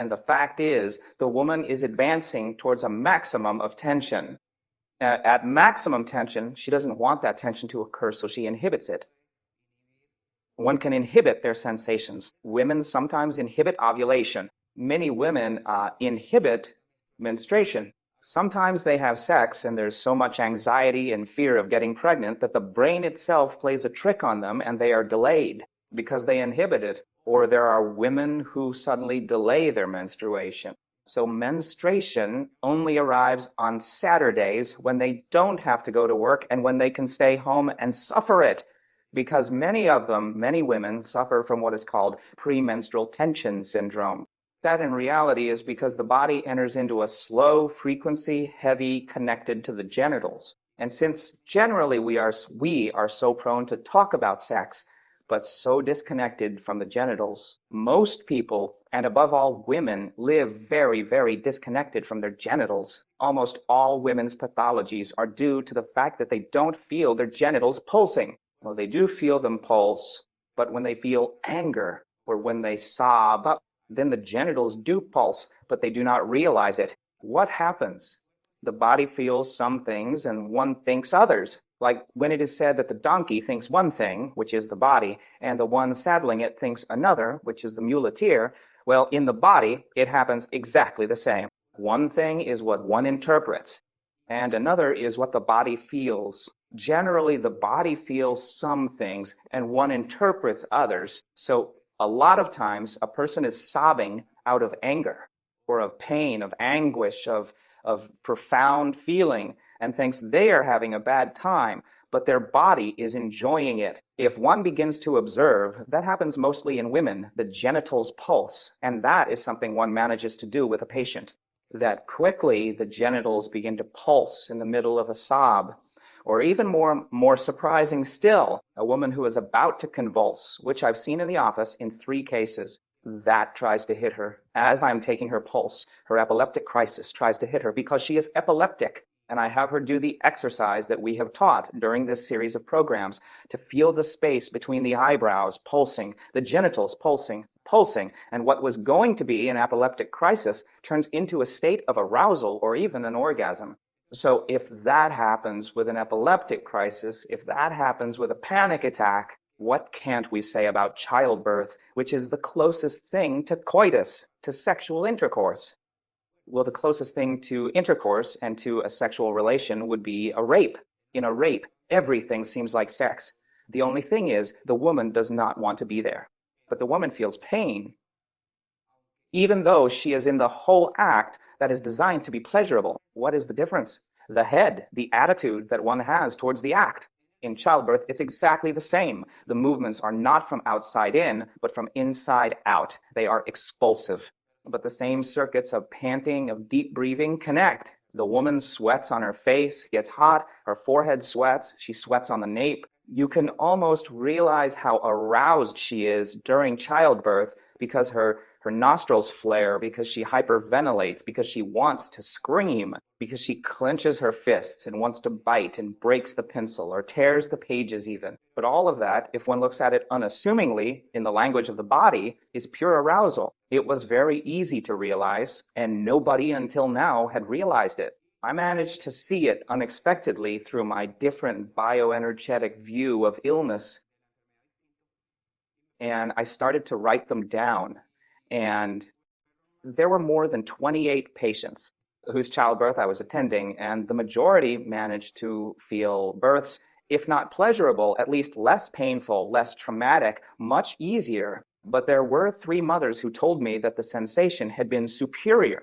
And the fact is, the woman is advancing towards a maximum of tension. At maximum tension, she doesn't want that tension to occur, so she inhibits it. One can inhibit their sensations. Women sometimes inhibit ovulation. Many women inhibit menstruation. Sometimes they have sex and there's so much anxiety and fear of getting pregnant that the brain itself plays a trick on them and they are delayed because they inhibit it. Or there are women who suddenly delay their menstruation. So menstruation only arrives on Saturdays when they don't have to go to work and when they can stay home and suffer it. Because many of them, many women, suffer from what is called premenstrual tension syndrome. That in reality is because the body enters into a slow frequency, heavy, connected to the genitals. And since generally we are so prone to talk about sex, but so disconnected from the genitals, most people, and above all women, live very, very disconnected from their genitals. Almost all women's pathologies are due to the fact that they don't feel their genitals pulsing. Well, they do feel them pulse, but when they feel anger or when they sob up, then the genitals do pulse, but they do not realize it. What happens? The body feels some things and one thinks others. Like when it is said that the donkey thinks one thing, which is the body, and the one saddling it thinks another, which is the muleteer. Well, in the body, it happens exactly the same. One thing is what one interprets, and another is what the body feels. Generally, the body feels some things, and one interprets others. So a lot of times, a person is sobbing out of anger, or of pain, of anguish, of profound feeling, and thinks they are having a bad time, but their body is enjoying it. If one begins to observe, that happens mostly in women, the genitals pulse, and that is something one manages to do with a patient. That quickly the genitals begin to pulse in the middle of a sob. Or even more surprising still, a woman who is about to convulse, which I've seen in the office in 3 cases. That tries to hit her. As I'm taking her pulse, her epileptic crisis tries to hit her because she is epileptic. And I have her do the exercise that we have taught during this series of programs to feel the space between the eyebrows pulsing, the genitals pulsing, and what was going to be an epileptic crisis turns into a state of arousal or even an orgasm. So if that happens with an epileptic crisis, if that happens with a panic attack, what can't we say about childbirth, which is the closest thing to coitus, to sexual intercourse? Well, the closest thing to intercourse and to a sexual relation would be a rape. In a rape, everything seems like sex. The only thing is, the woman does not want to be there. But the woman feels pain, even though she is in the whole act that is designed to be pleasurable. What is the difference? The head, the attitude that one has towards the act. In childbirth, it's exactly the same. The movements are not from outside in, but from inside out. They are expulsive. But the same circuits of panting, of deep breathing connect. The woman sweats on her face, gets hot, her forehead sweats, she sweats on the nape. You can almost realize how aroused she is during childbirth because her nostrils flare, because she hyperventilates, because she wants to scream, because she clenches her fists and wants to bite and breaks the pencil or tears the pages even. But all of that, if one looks at it unassumingly in the language of the body, is pure arousal. It was very easy to realize, and nobody until now had realized it. I managed to see it unexpectedly through my different bioenergetic view of illness, and I started to write them down. And there were more than 28 patients whose childbirth I was attending, and the majority managed to feel births, if not pleasurable, at least less painful, less traumatic, much easier. But there were 3 mothers who told me that the sensation had been superior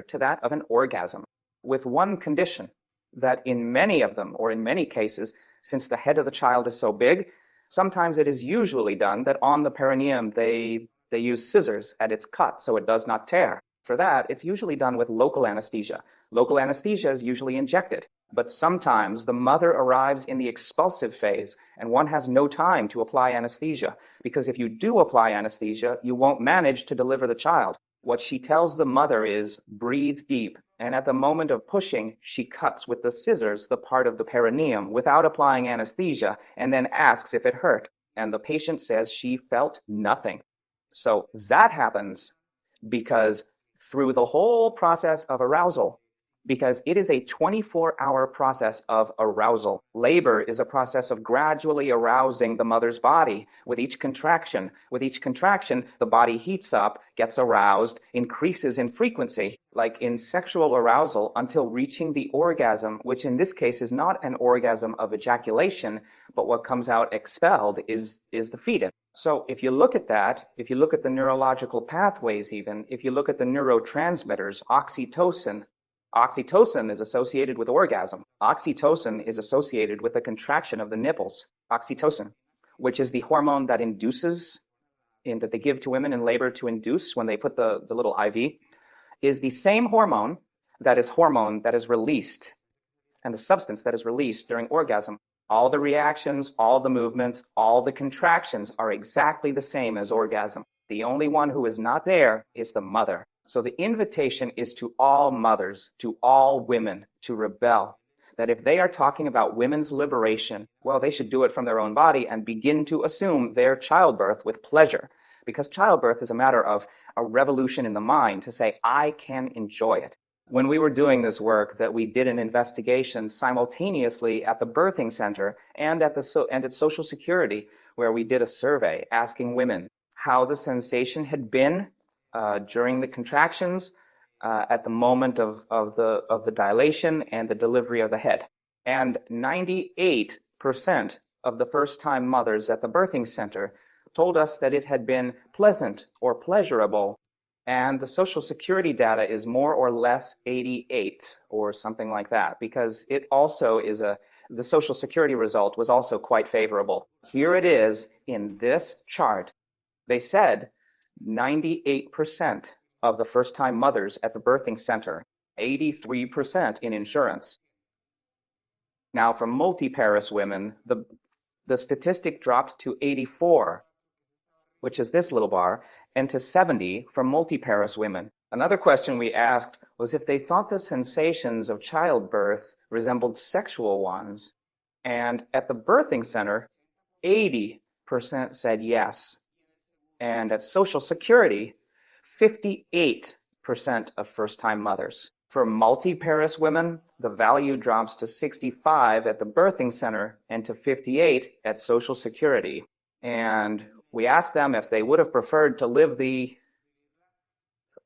to that of an orgasm, with one condition, that in many of them, or in many cases, since the head of the child is so big, sometimes it is usually done that on the perineum they use scissors at its cut so it does not tear. For that, it's usually done with local anesthesia. Local anesthesia is usually injected. But sometimes the mother arrives in the expulsive phase, and one has no time to apply anesthesia, because if you do apply anesthesia, you won't manage to deliver the child. What she tells the mother is, breathe deep, and at the moment of pushing, she cuts with the scissors the part of the perineum without applying anesthesia, and then asks if it hurt. And the patient says she felt nothing. So that happens because through the whole process of arousal, because it is a 24-hour process of arousal. Labor is a process of gradually arousing the mother's body with each contraction. With each contraction, the body heats up, gets aroused, increases in frequency, like in sexual arousal, until reaching the orgasm, which in this case is not an orgasm of ejaculation, but what comes out expelled is the fetus. So if you look at that, if you look at the neurological pathways even, if you look at the neurotransmitters, oxytocin is associated with orgasm. Oxytocin is associated with the contraction of the nipples. Oxytocin, which is the hormone that induces, that they give to women in labor to induce when they put the little IV, is the same hormone that is released, and the substance that is released during orgasm. All the reactions, all the movements, all the contractions are exactly the same as orgasm. The only one who is not there is the mother. So the invitation is to all mothers, to all women, to rebel. That if they are talking about women's liberation, well, they should do it from their own body and begin to assume their childbirth with pleasure. Because childbirth is a matter of a revolution in the mind to say, I can enjoy it. When we were doing this work, that we did an investigation simultaneously at the birthing center and at Social Security, where we did a survey asking women how the sensation had been during the contractions, at the moment of the dilation and the delivery of the head. And 98% of the first-time mothers at the birthing center told us that it had been pleasant or pleasurable. And the Social Security data is more or less 88 or something like that, because it also is the Social Security result was also quite favorable. Here it is in this chart. They said 98% of the first-time mothers at the birthing center, 83% in insurance. Now, for multiparous women, the statistic dropped to 84, which is this little bar, and to 70 for multiparous women. Another question we asked was if they thought the sensations of childbirth resembled sexual ones. And at the birthing center, 80% said yes. And at Social Security, 58% of first-time mothers. For multiparous women, the value drops to 65 at the birthing center and to 58 at Social Security. And we asked them if they would have preferred to live the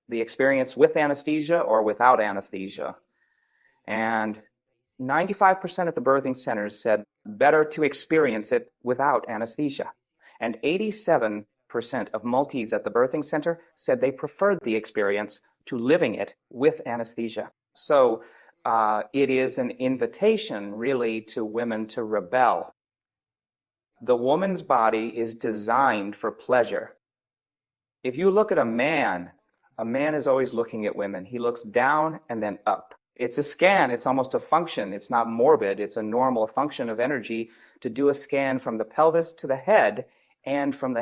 experience with anesthesia or without anesthesia. And 95% of the birthing centers said better to experience it without anesthesia. And 87% of multis at the birthing center said they preferred the experience to living it with anesthesia. So it is an invitation, really, to women to rebel. The woman's body is designed for pleasure. If you look at a man is always looking at women. He looks down and then up. It's a scan. It's almost a function. It's not morbid. It's a normal function of energy to do a scan from the pelvis to the head and from the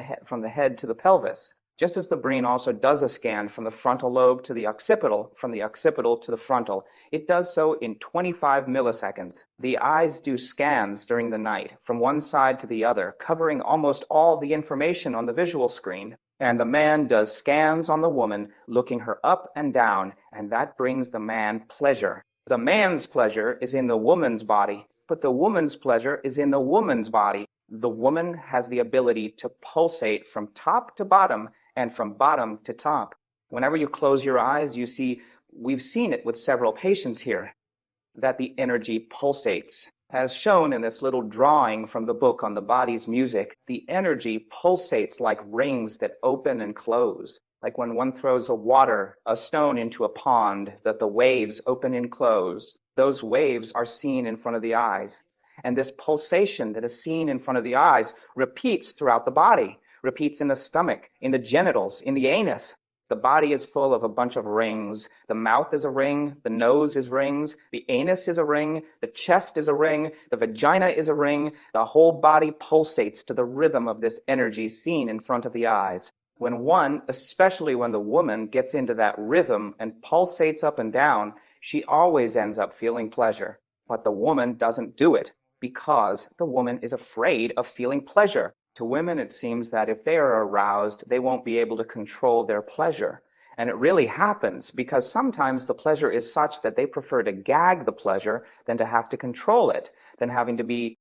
head to the pelvis. Just as the brain also does a scan from the frontal lobe to the occipital, from the occipital to the frontal. It does so in 25 milliseconds. The eyes do scans during the night from one side to the other, covering almost all the information on the visual screen. And the man does scans on the woman, looking her up and down, and that brings the man pleasure. The man's pleasure is in the woman's body, but the woman's pleasure is in the woman's body. The woman has the ability to pulsate from top to bottom and from bottom to top. Whenever you close your eyes, you see, we've seen it with several patients here, that the energy pulsates. As shown in this little drawing from the book on the body's music, the energy pulsates like rings that open and close. Like when one throws a stone into a pond, that the waves open and close. Those waves are seen in front of the eyes. And this pulsation that is seen in front of the eyes repeats throughout the body, repeats in the stomach, in the genitals, in the anus. The body is full of a bunch of rings. The mouth is a ring, the nose is rings, the anus is a ring, the chest is a ring, the vagina is a ring. The whole body pulsates to the rhythm of this energy seen in front of the eyes. When one, especially when the woman gets into that rhythm and pulsates up and down, she always ends up feeling pleasure. But the woman doesn't do it because the woman is afraid of feeling pleasure. To women, it seems that if they are aroused, they won't be able to control their pleasure. And it really happens because sometimes the pleasure is such that they prefer to gag the pleasure than to have to control it, than having to be